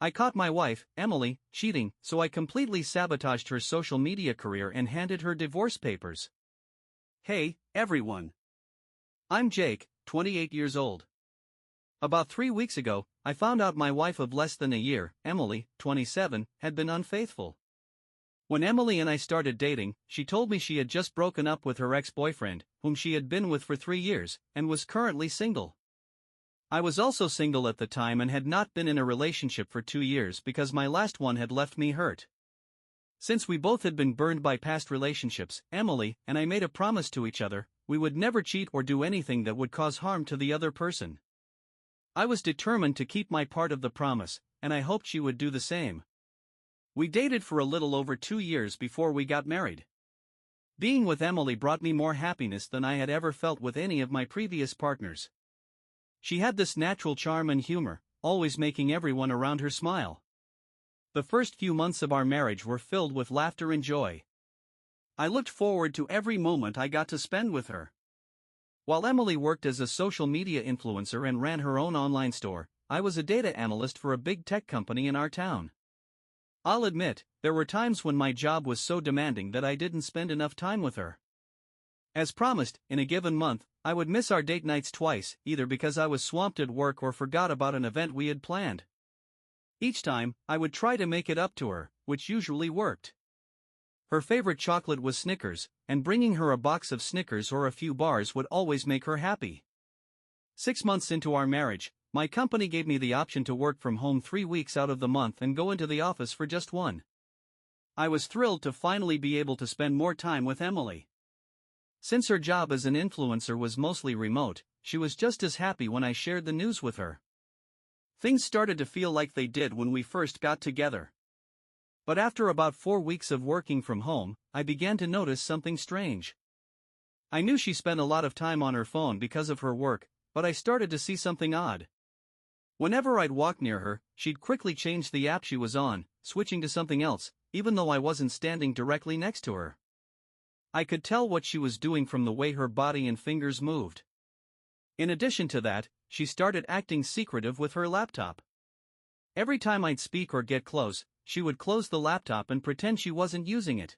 I caught my wife, Emily, cheating, so I completely sabotaged her social media career and handed her divorce papers. Hey, everyone. I'm Jake, 28 years old. About 3 weeks ago, I found out my wife of less than a year, Emily, 27, had been unfaithful. When Emily and I started dating, she told me she had just broken up with her ex-boyfriend, whom she had been with for 3 years, and was currently single. I was also single at the time and had not been in a relationship for 2 years because my last one had left me hurt. Since we both had been burned by past relationships, Emily and I made a promise to each other: we would never cheat or do anything that would cause harm to the other person. I was determined to keep my part of the promise, and I hoped she would do the same. We dated for a little over 2 years before we got married. Being with Emily brought me more happiness than I had ever felt with any of my previous partners. She had this natural charm and humor, always making everyone around her smile. The first few months of our marriage were filled with laughter and joy. I looked forward to every moment I got to spend with her. While Emily worked as a social media influencer and ran her own online store, I was a data analyst for a big tech company in our town. I'll admit, there were times when my job was so demanding that I didn't spend enough time with her. As promised, in a given month, I would miss our date nights twice, either because I was swamped at work or forgot about an event we had planned. Each time, I would try to make it up to her, which usually worked. Her favorite chocolate was Snickers, and bringing her a box of Snickers or a few bars would always make her happy. 6 months into our marriage, my company gave me the option to work from home 3 weeks out of the month and go into the office for just one. I was thrilled to finally be able to spend more time with Emily. Since her job as an influencer was mostly remote, she was just as happy when I shared the news with her. Things started to feel like they did when we first got together. But after about 4 weeks of working from home, I began to notice something strange. I knew she spent a lot of time on her phone because of her work, but I started to see something odd. Whenever I'd walk near her, she'd quickly change the app she was on, switching to something else, even though I wasn't standing directly next to her. I could tell what she was doing from the way her body and fingers moved. In addition to that, she started acting secretive with her laptop. Every time I'd speak or get close, she would close the laptop and pretend she wasn't using it.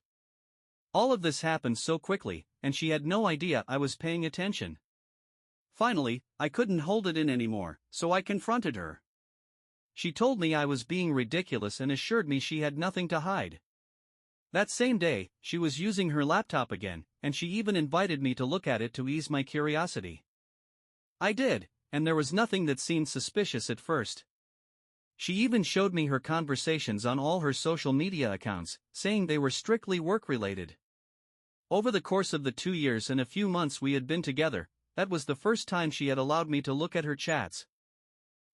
All of this happened so quickly, and she had no idea I was paying attention. Finally, I couldn't hold it in anymore, so I confronted her. She told me I was being ridiculous and assured me she had nothing to hide. That same day, she was using her laptop again, and she even invited me to look at it to ease my curiosity. I did, and there was nothing that seemed suspicious at first. She even showed me her conversations on all her social media accounts, saying they were strictly work-related. Over the course of the 2 years and a few months we had been together, that was the first time she had allowed me to look at her chats.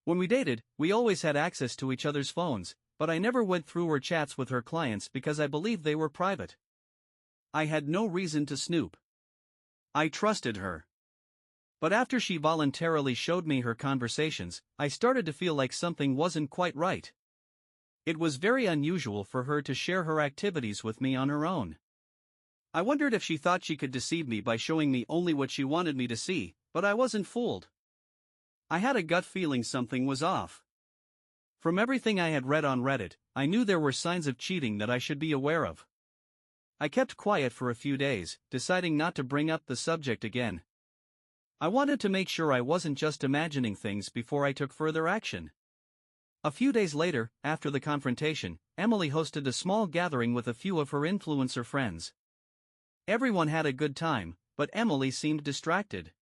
When we dated, we always had access to each other's phones, but I never went through her chats with her clients because I believed they were private. I had no reason to snoop. I trusted her. But after she voluntarily showed me her conversations, I started to feel like something wasn't quite right. It was very unusual for her to share her activities with me on her own. I wondered if she thought she could deceive me by showing me only what she wanted me to see, but I wasn't fooled. I had a gut feeling something was off. From everything I had read on Reddit, I knew there were signs of cheating that I should be aware of. I kept quiet for a few days, deciding not to bring up the subject again. I wanted to make sure I wasn't just imagining things before I took further action. A few days later, after the confrontation, Emily hosted a small gathering with a few of her influencer friends. Everyone had a good time, but Emily seemed distracted.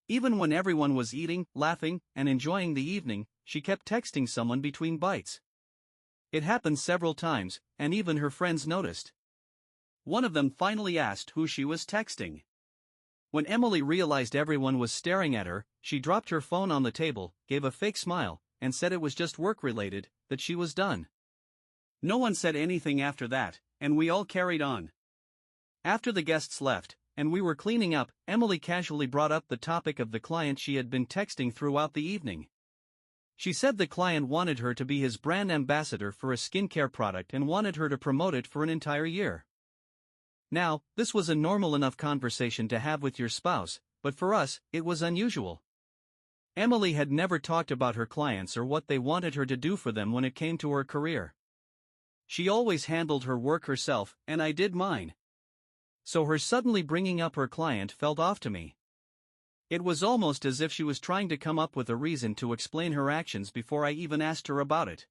Even when everyone was eating, laughing, and enjoying the evening, she kept texting someone between bites. It happened several times, and even her friends noticed. One of them finally asked who she was texting. When Emily realized everyone was staring at her, she dropped her phone on the table, gave a fake smile, and said it was just work-related, that she was done. No one said anything after that, and we all carried on. After the guests left, and we were cleaning up, Emily casually brought up the topic of the client she had been texting throughout the evening. She said the client wanted her to be his brand ambassador for a skincare product and wanted her to promote it for an entire year. Now, this was a normal enough conversation to have with your spouse, but for us, it was unusual. Emily had never talked about her clients or what they wanted her to do for them when it came to her career. She always handled her work herself, and I did mine. So her suddenly bringing up her client felt off to me. It was almost as if she was trying to come up with a reason to explain her actions before I even asked her about it.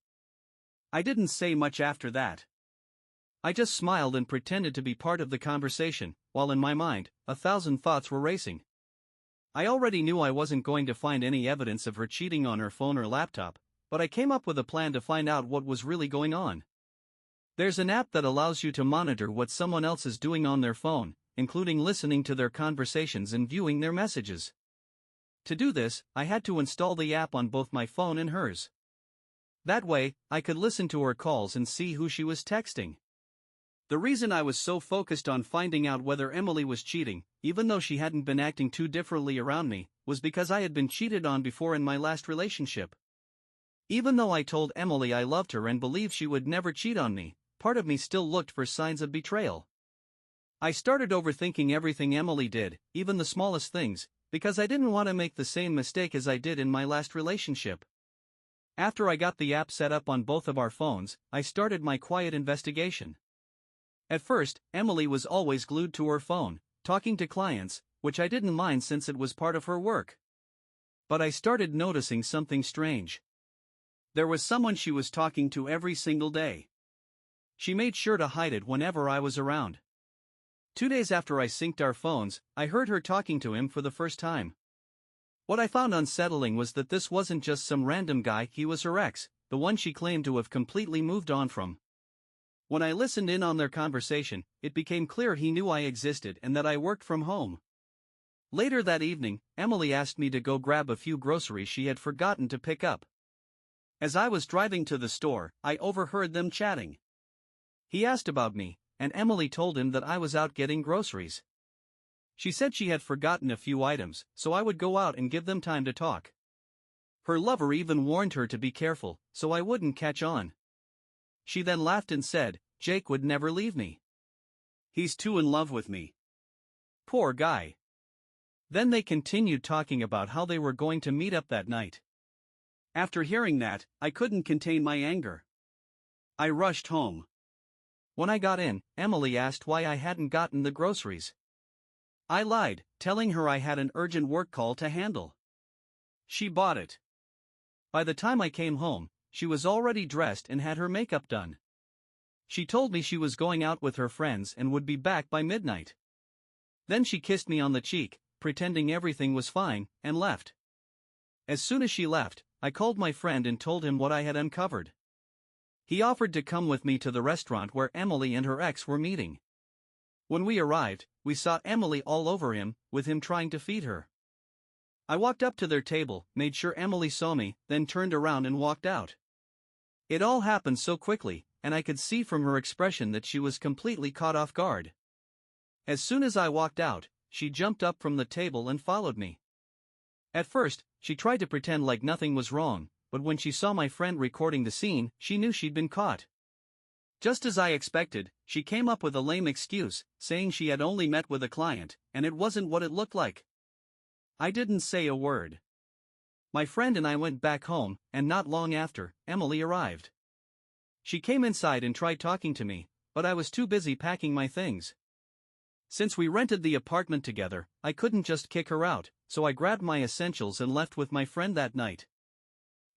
I didn't say much after that. I just smiled and pretended to be part of the conversation, while in my mind, 1,000 thoughts were racing. I already knew I wasn't going to find any evidence of her cheating on her phone or laptop, but I came up with a plan to find out what was really going on. There's an app that allows you to monitor what someone else is doing on their phone, including listening to their conversations and viewing their messages. To do this, I had to install the app on both my phone and hers. That way, I could listen to her calls and see who she was texting. The reason I was so focused on finding out whether Emily was cheating, even though she hadn't been acting too differently around me, was because I had been cheated on before in my last relationship. Even though I told Emily I loved her and believed she would never cheat on me, part of me still looked for signs of betrayal. I started overthinking everything Emily did, even the smallest things, because I didn't want to make the same mistake as I did in my last relationship. After I got the app set up on both of our phones, I started my quiet investigation. At first, Emily was always glued to her phone, talking to clients, which I didn't mind since it was part of her work. But I started noticing something strange. There was someone she was talking to every single day. She made sure to hide it whenever I was around. 2 days after I synced our phones, I heard her talking to him for the first time. What I found unsettling was that this wasn't just some random guy, he was her ex, the one she claimed to have completely moved on from. When I listened in on their conversation, it became clear he knew I existed and that I worked from home. Later that evening, Emily asked me to go grab a few groceries she had forgotten to pick up. As I was driving to the store, I overheard them chatting. He asked about me, and Emily told him that I was out getting groceries. She said she had forgotten a few items, so I would go out and give them time to talk. Her lover even warned her to be careful, so I wouldn't catch on. She then laughed and said, "Jake would never leave me. He's too in love with me. Poor guy." Then they continued talking about how they were going to meet up that night. After hearing that, I couldn't contain my anger. I rushed home. When I got in, Emily asked why I hadn't gotten the groceries. I lied, telling her I had an urgent work call to handle. She bought it. By the time I came home, she was already dressed and had her makeup done. She told me she was going out with her friends and would be back by midnight. Then she kissed me on the cheek, pretending everything was fine, and left. As soon as she left, I called my friend and told him what I had uncovered. He offered to come with me to the restaurant where Emily and her ex were meeting. When we arrived, we saw Emily all over him, with him trying to feed her. I walked up to their table, made sure Emily saw me, then turned around and walked out. It all happened so quickly, and I could see from her expression that she was completely caught off guard. As soon as I walked out, she jumped up from the table and followed me. At first, she tried to pretend like nothing was wrong, but when she saw my friend recording the scene, she knew she'd been caught. Just as I expected, she came up with a lame excuse, saying she had only met with a client, and it wasn't what it looked like. I didn't say a word. My friend and I went back home, and not long after, Emily arrived. She came inside and tried talking to me, but I was too busy packing my things. Since we rented the apartment together, I couldn't just kick her out, so I grabbed my essentials and left with my friend that night.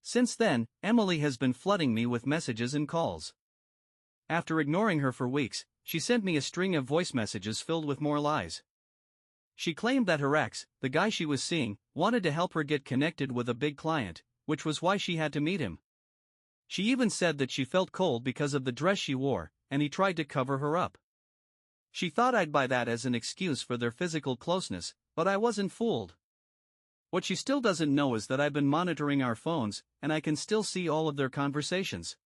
Since then, Emily has been flooding me with messages and calls. After ignoring her for weeks, she sent me a string of voice messages filled with more lies. She claimed that her ex, the guy she was seeing, wanted to help her get connected with a big client, which was why she had to meet him. She even said that she felt cold because of the dress she wore, and he tried to cover her up. She thought I'd buy that as an excuse for their physical closeness, but I wasn't fooled. What she still doesn't know is that I've been monitoring our phones, and I can still see all of their conversations.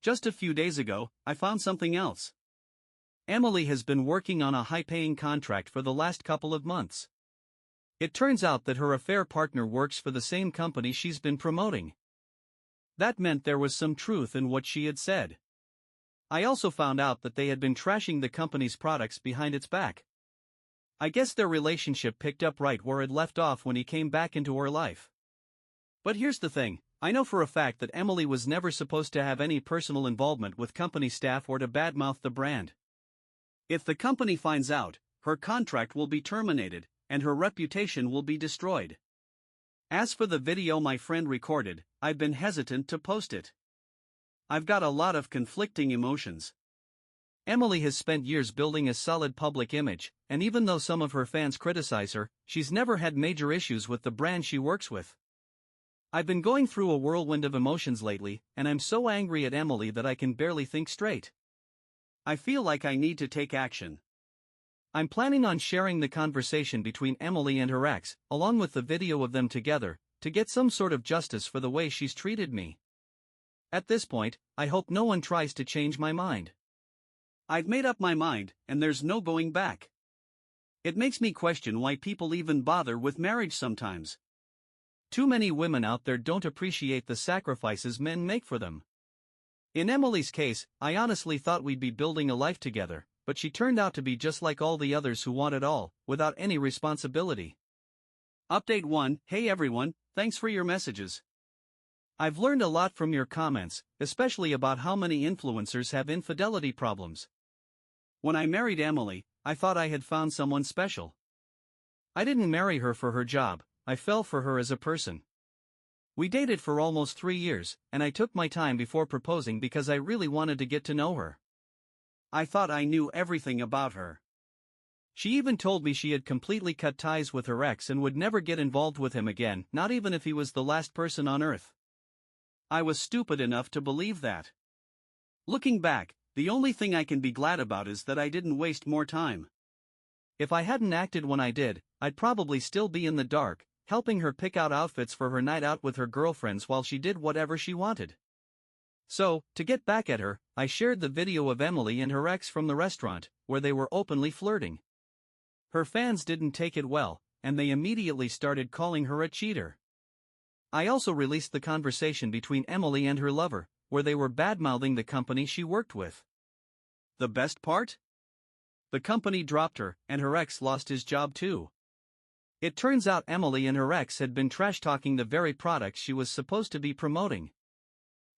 Just a few days ago, I found something else. Emily has been working on a high-paying contract for the last couple of months. It turns out that her affair partner works for the same company she's been promoting. That meant there was some truth in what she had said. I also found out that they had been trashing the company's products behind its back. I guess their relationship picked up right where it left off when he came back into her life. But here's the thing, I know for a fact that Emily was never supposed to have any personal involvement with company staff or to badmouth the brand. If the company finds out, her contract will be terminated, and her reputation will be destroyed. As for the video my friend recorded, I've been hesitant to post it. I've got a lot of conflicting emotions. Emily has spent years building a solid public image, and even though some of her fans criticize her, she's never had major issues with the brand she works with. I've been going through a whirlwind of emotions lately, and I'm so angry at Emily that I can barely think straight. I feel like I need to take action. I'm planning on sharing the conversation between Emily and her ex, along with the video of them together, to get some sort of justice for the way she's treated me. At this point, I hope no one tries to change my mind. I've made up my mind, and there's no going back. It makes me question why people even bother with marriage sometimes. Too many women out there don't appreciate the sacrifices men make for them. In Emily's case, I honestly thought we'd be building a life together, but she turned out to be just like all the others who want it all, without any responsibility. Update 1. Hey everyone, thanks for your messages. I've learned a lot from your comments, especially about how many influencers have infidelity problems. When I married Emily, I thought I had found someone special. I didn't marry her for her job, I fell for her as a person. We dated for almost 3 years, and I took my time before proposing because I really wanted to get to know her. I thought I knew everything about her. She even told me she had completely cut ties with her ex and would never get involved with him again, not even if he was the last person on earth. I was stupid enough to believe that. Looking back, the only thing I can be glad about is that I didn't waste more time. If I hadn't acted when I did, I'd probably still be in the dark, helping her pick out outfits for her night out with her girlfriends while she did whatever she wanted. So, to get back at her, I shared the video of Emily and her ex from the restaurant, where they were openly flirting. Her fans didn't take it well, and they immediately started calling her a cheater. I also released the conversation between Emily and her lover, where they were badmouthing the company she worked with. The best part? The company dropped her, and her ex lost his job too. It turns out Emily and her ex had been trash-talking the very products she was supposed to be promoting.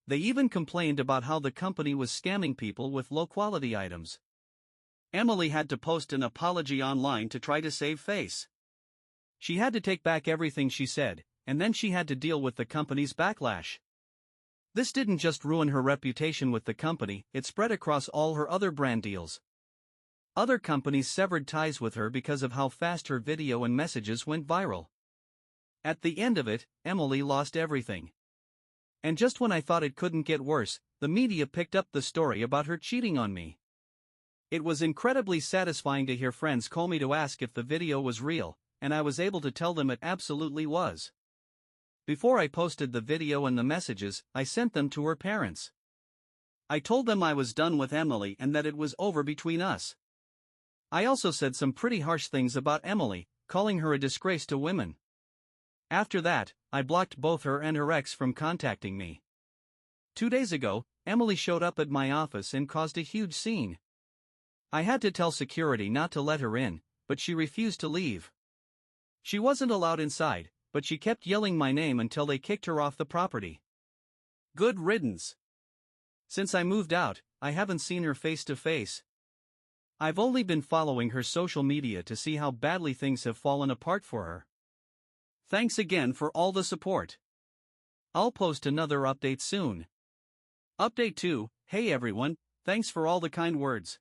They even complained about how the company was scamming people with low-quality items. Emily had to post an apology online to try to save face. She had to take back everything she said, and then she had to deal with the company's backlash. This didn't just ruin her reputation with the company, it spread across all her other brand deals. Other companies severed ties with her because of how fast her video and messages went viral. At the end of it, Emily lost everything. And just when I thought it couldn't get worse, the media picked up the story about her cheating on me. It was incredibly satisfying to hear friends call me to ask if the video was real, and I was able to tell them it absolutely was. Before I posted the video and the messages, I sent them to her parents. I told them I was done with Emily and that it was over between us. I also said some pretty harsh things about Emily, calling her a disgrace to women. After that, I blocked both her and her ex from contacting me. 2 days ago, Emily showed up at my office and caused a huge scene. I had to tell security not to let her in, but she refused to leave. She wasn't allowed inside, but she kept yelling my name until they kicked her off the property. Good riddance. Since I moved out, I haven't seen her face to face. I've only been following her social media to see how badly things have fallen apart for her. Thanks again for all the support. I'll post another update soon. Update 2. Hey everyone, thanks for all the kind words.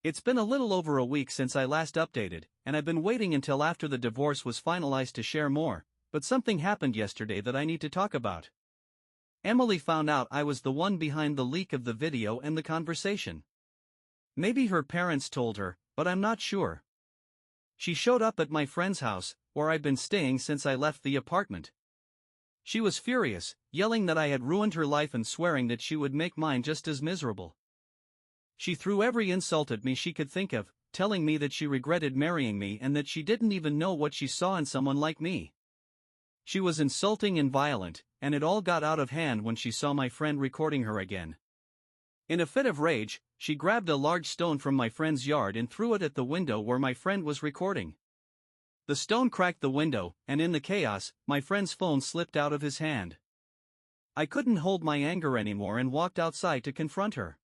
It's been a little over a week since I last updated, and I've been waiting until after the divorce was finalized to share more, but something happened yesterday that I need to talk about. Emily found out I was the one behind the leak of the video and the conversation. Maybe her parents told her, but I'm not sure. She showed up at my friend's house, where I'd been staying since I left the apartment. She was furious, yelling that I had ruined her life and swearing that she would make mine just as miserable. She threw every insult at me she could think of, telling me that she regretted marrying me and that she didn't even know what she saw in someone like me. She was insulting and violent, and it all got out of hand when she saw my friend recording her again. In a fit of rage, she grabbed a large stone from my friend's yard and threw it at the window where my friend was recording. The stone cracked the window, and in the chaos, my friend's phone slipped out of his hand. I couldn't hold my anger anymore and walked outside to confront her.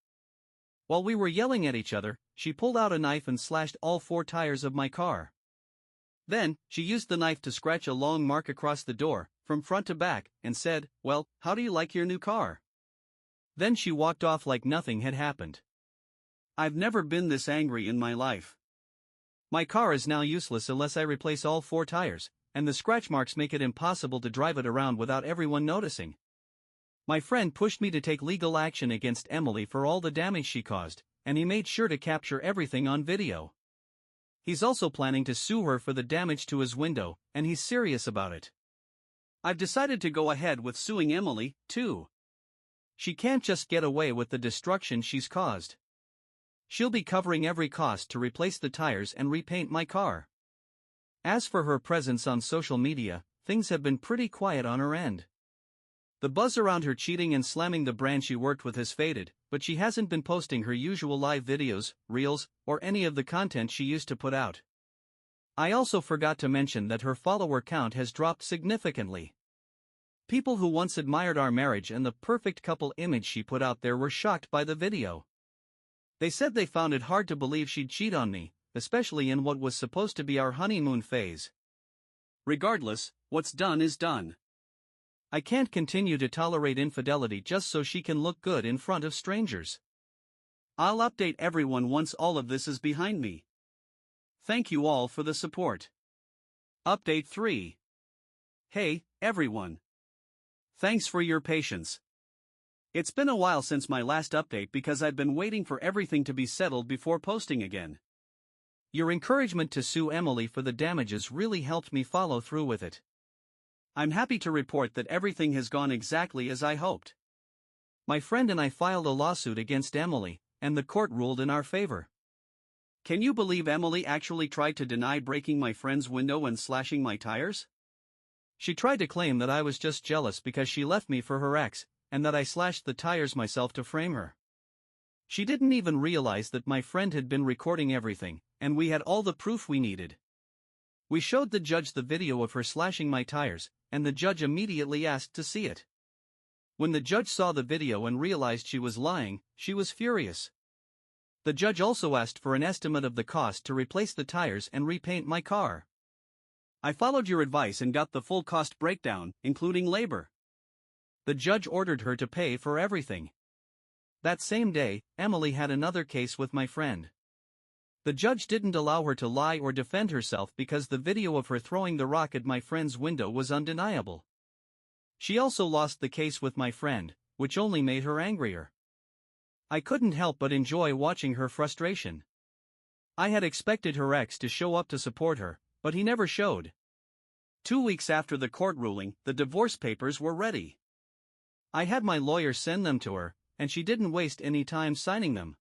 While we were yelling at each other, she pulled out a knife and slashed all 4 tires of my car. Then, she used the knife to scratch a long mark across the door, from front to back, and said, "Well, how do you like your new car?" Then she walked off like nothing had happened. I've never been this angry in my life. My car is now useless unless I replace all 4 tires, and the scratch marks make it impossible to drive it around without everyone noticing. My friend pushed me to take legal action against Emily for all the damage she caused, and he made sure to capture everything on video. He's also planning to sue her for the damage to his window, and he's serious about it. I've decided to go ahead with suing Emily, too. She can't just get away with the destruction she's caused. She'll be covering every cost to replace the tires and repaint my car. As for her presence on social media, things have been pretty quiet on her end. The buzz around her cheating and slamming the brand she worked with has faded, but she hasn't been posting her usual live videos, reels, or any of the content she used to put out. I also forgot to mention that her follower count has dropped significantly. People who once admired our marriage and the perfect couple image she put out there were shocked by the video. They said they found it hard to believe she'd cheat on me, especially in what was supposed to be our honeymoon phase. Regardless, what's done is done. I can't continue to tolerate infidelity just so she can look good in front of strangers. I'll update everyone once all of this is behind me. Thank you all for the support. Update 3. Hey, everyone. Thanks for your patience. It's been a while since my last update because I've been waiting for everything to be settled before posting again. Your encouragement to sue Emily for the damages really helped me follow through with it. I'm happy to report that everything has gone exactly as I hoped. My friend and I filed a lawsuit against Emily, and the court ruled in our favor. Can you believe Emily actually tried to deny breaking my friend's window and slashing my tires? She tried to claim that I was just jealous because she left me for her ex, and that I slashed the tires myself to frame her. She didn't even realize that my friend had been recording everything, and we had all the proof we needed. We showed the judge the video of her slashing my tires, and the judge immediately asked to see it. When the judge saw the video and realized she was lying, she was furious. The judge also asked for an estimate of the cost to replace the tires and repaint my car. I followed your advice and got the full cost breakdown, including labor. The judge ordered her to pay for everything. That same day, Emily had another case with my friend. The judge didn't allow her to lie or defend herself because the video of her throwing the rock at my friend's window was undeniable. She also lost the case with my friend, which only made her angrier. I couldn't help but enjoy watching her frustration. I had expected her ex to show up to support her, but he never showed. 2 weeks after the court ruling, the divorce papers were ready. I had my lawyer send them to her, and she didn't waste any time signing them.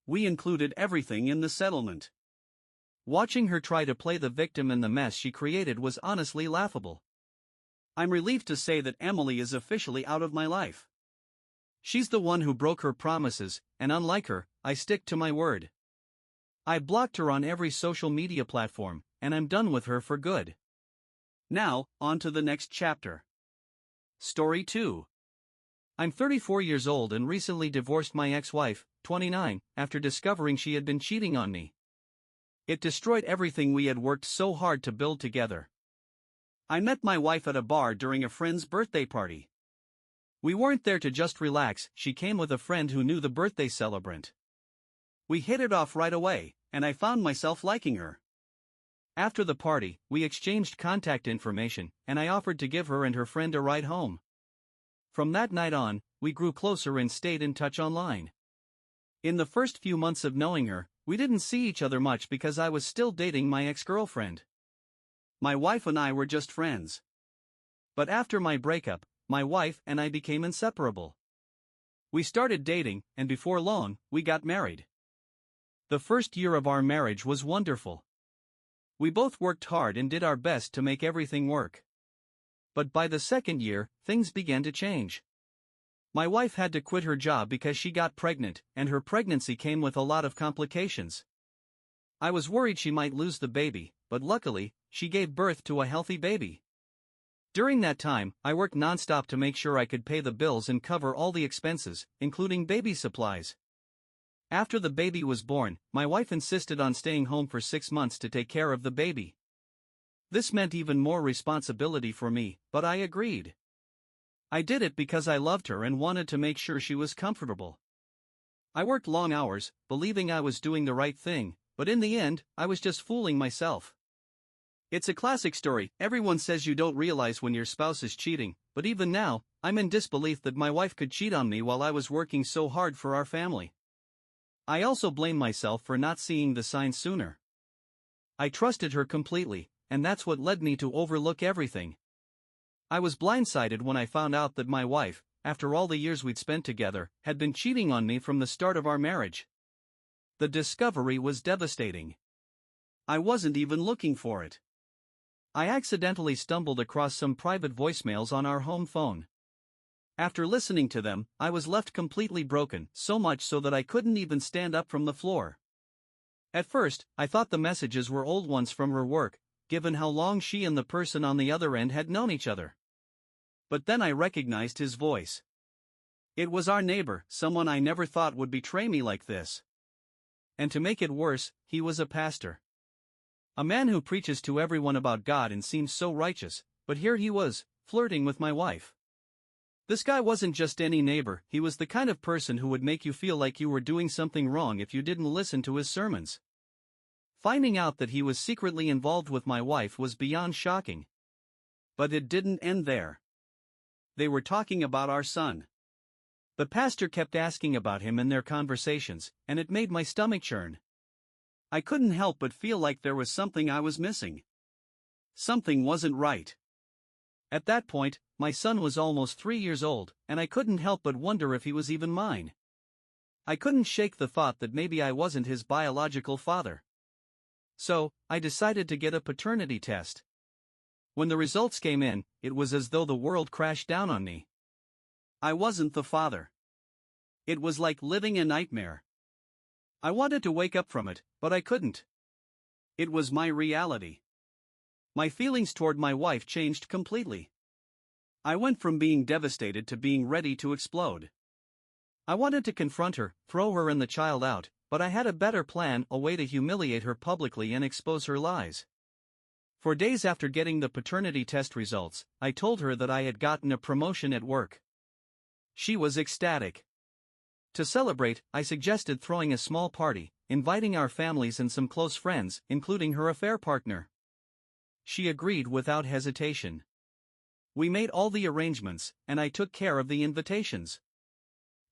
We included everything in the settlement. Watching her try to play the victim in the mess she created was honestly laughable. I'm relieved to say that Emily is officially out of my life. She's the one who broke her promises, and unlike her, I stick to my word. I blocked her on every social media platform, and I'm done with her for good. Now, on to the next chapter. Story 2. I'm 34 years old and recently divorced my ex-wife, 29, after discovering she had been cheating on me. It destroyed everything we had worked so hard to build together. I met my wife at a bar during a friend's birthday party. We weren't there to just relax, she came with a friend who knew the birthday celebrant. We hit it off right away, and I found myself liking her. After the party, we exchanged contact information, and I offered to give her and her friend a ride home. From that night on, we grew closer and stayed in touch online. In the first few months of knowing her, we didn't see each other much because I was still dating my ex-girlfriend. My wife and I were just friends. But after my breakup, my wife and I became inseparable. We started dating, and before long, we got married. The first year of our marriage was wonderful. We both worked hard and did our best to make everything work. But by the second year, things began to change. My wife had to quit her job because she got pregnant, and her pregnancy came with a lot of complications. I was worried she might lose the baby, but luckily, she gave birth to a healthy baby. During that time, I worked nonstop to make sure I could pay the bills and cover all the expenses, including baby supplies. After the baby was born, my wife insisted on staying home for 6 months to take care of the baby. This meant even more responsibility for me, but I agreed. I did it because I loved her and wanted to make sure she was comfortable. I worked long hours, believing I was doing the right thing, but in the end, I was just fooling myself. It's a classic story. Everyone says you don't realize when your spouse is cheating, but even now, I'm in disbelief that my wife could cheat on me while I was working so hard for our family. I also blame myself for not seeing the signs sooner. I trusted her completely, and that's what led me to overlook everything. I was blindsided when I found out that my wife, after all the years we'd spent together, had been cheating on me from the start of our marriage. The discovery was devastating. I wasn't even looking for it. I accidentally stumbled across some private voicemails on our home phone. After listening to them, I was left completely broken, so much so that I couldn't even stand up from the floor. At first, I thought the messages were old ones from her work, given how long she and the person on the other end had known each other. But then I recognized his voice. It was our neighbor, someone I never thought would betray me like this. And to make it worse, he was a pastor. A man who preaches to everyone about God and seems so righteous, but here he was, flirting with my wife. This guy wasn't just any neighbor, he was the kind of person who would make you feel like you were doing something wrong if you didn't listen to his sermons. Finding out that he was secretly involved with my wife was beyond shocking. But it didn't end there. They were talking about our son. The pastor kept asking about him in their conversations, and it made my stomach churn. I couldn't help but feel like there was something I was missing. Something wasn't right. At that point, my son was almost 3 years old, and I couldn't help but wonder if he was even mine. I couldn't shake the thought that maybe I wasn't his biological father. So, I decided to get a paternity test. When the results came in, it was as though the world crashed down on me. I wasn't the father. It was like living a nightmare. I wanted to wake up from it, but I couldn't. It was my reality. My feelings toward my wife changed completely. I went from being devastated to being ready to explode. I wanted to confront her, throw her and the child out, but I had a better plan, a way to humiliate her publicly and expose her lies. For days after getting the paternity test results, I told her that I had gotten a promotion at work. She was ecstatic. To celebrate, I suggested throwing a small party, inviting our families and some close friends, including her affair partner. She agreed without hesitation. We made all the arrangements, and I took care of the invitations.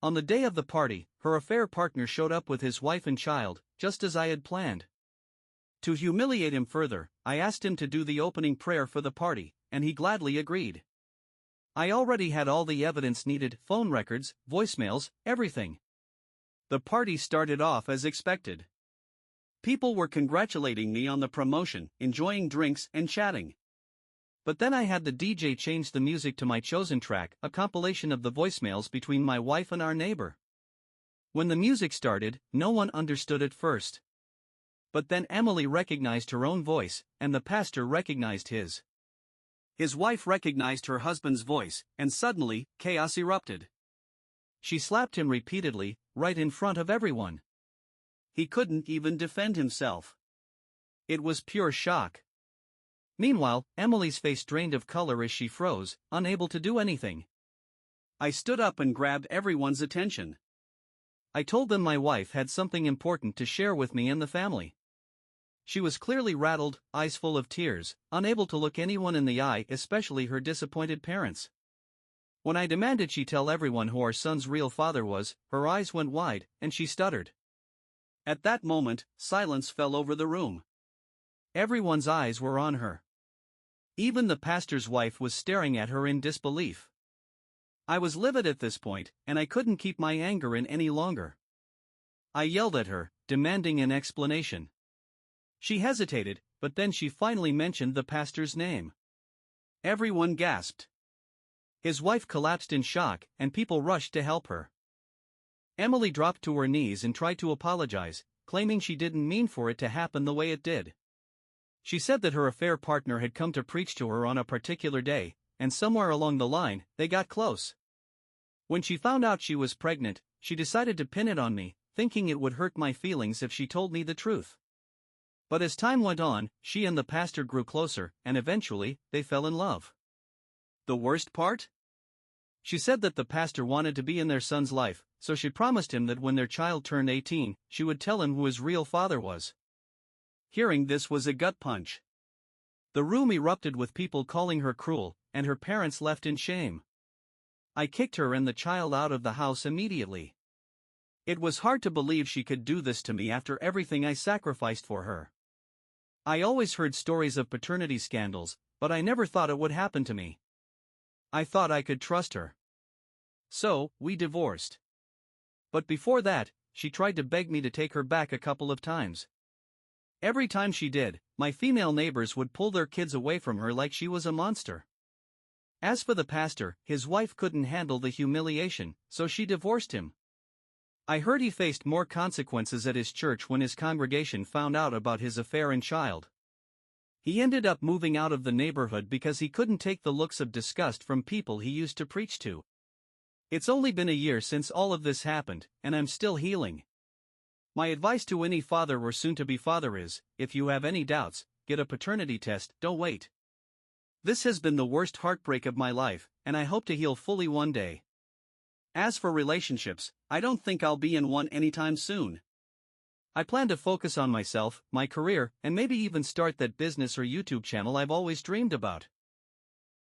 On the day of the party, her affair partner showed up with his wife and child, just as I had planned. To humiliate him further, I asked him to do the opening prayer for the party, and he gladly agreed. I already had all the evidence needed, phone records, voicemails, everything. The party started off as expected. People were congratulating me on the promotion, enjoying drinks and chatting. But then I had the DJ change the music to my chosen track, a compilation of the voicemails between my wife and our neighbor. When the music started, no one understood at first. But then Emily recognized her own voice, and the pastor recognized his. His wife recognized her husband's voice, and suddenly, chaos erupted. She slapped him repeatedly, right in front of everyone. He couldn't even defend himself. It was pure shock. Meanwhile, Emily's face drained of color as she froze, unable to do anything. I stood up and grabbed everyone's attention. I told them my wife had something important to share with me and the family. She was clearly rattled, eyes full of tears, unable to look anyone in the eye, especially her disappointed parents. When I demanded she tell everyone who our son's real father was, her eyes went wide, and she stuttered. At that moment, silence fell over the room. Everyone's eyes were on her. Even the pastor's wife was staring at her in disbelief. I was livid at this point, and I couldn't keep my anger in any longer. I yelled at her, demanding an explanation. She hesitated, but then she finally mentioned the pastor's name. Everyone gasped. His wife collapsed in shock, and people rushed to help her. Emily dropped to her knees and tried to apologize, claiming she didn't mean for it to happen the way it did. She said that her affair partner had come to preach to her on a particular day, and somewhere along the line, they got close. When she found out she was pregnant, she decided to pin it on me, thinking it would hurt my feelings if she told me the truth. But as time went on, she and the pastor grew closer, and eventually, they fell in love. The worst part? She said that the pastor wanted to be in their son's life, so she promised him that when their child turned 18, she would tell him who his real father was. Hearing this was a gut punch. The room erupted with people calling her cruel, and her parents left in shame. I kicked her and the child out of the house immediately. It was hard to believe she could do this to me after everything I sacrificed for her. I always heard stories of paternity scandals, but I never thought it would happen to me. I thought I could trust her. So, we divorced. But before that, she tried to beg me to take her back a couple of times. Every time she did, my female neighbors would pull their kids away from her like she was a monster. As for the pastor, his wife couldn't handle the humiliation, so she divorced him. I heard he faced more consequences at his church when his congregation found out about his affair and child. He ended up moving out of the neighborhood because he couldn't take the looks of disgust from people he used to preach to. It's only been a year since all of this happened, and I'm still healing. My advice to any father or soon-to-be father is, if you have any doubts, get a paternity test, don't wait. This has been the worst heartbreak of my life, and I hope to heal fully one day. As for relationships, I don't think I'll be in one anytime soon. I plan to focus on myself, my career, and maybe even start that business or YouTube channel I've always dreamed about.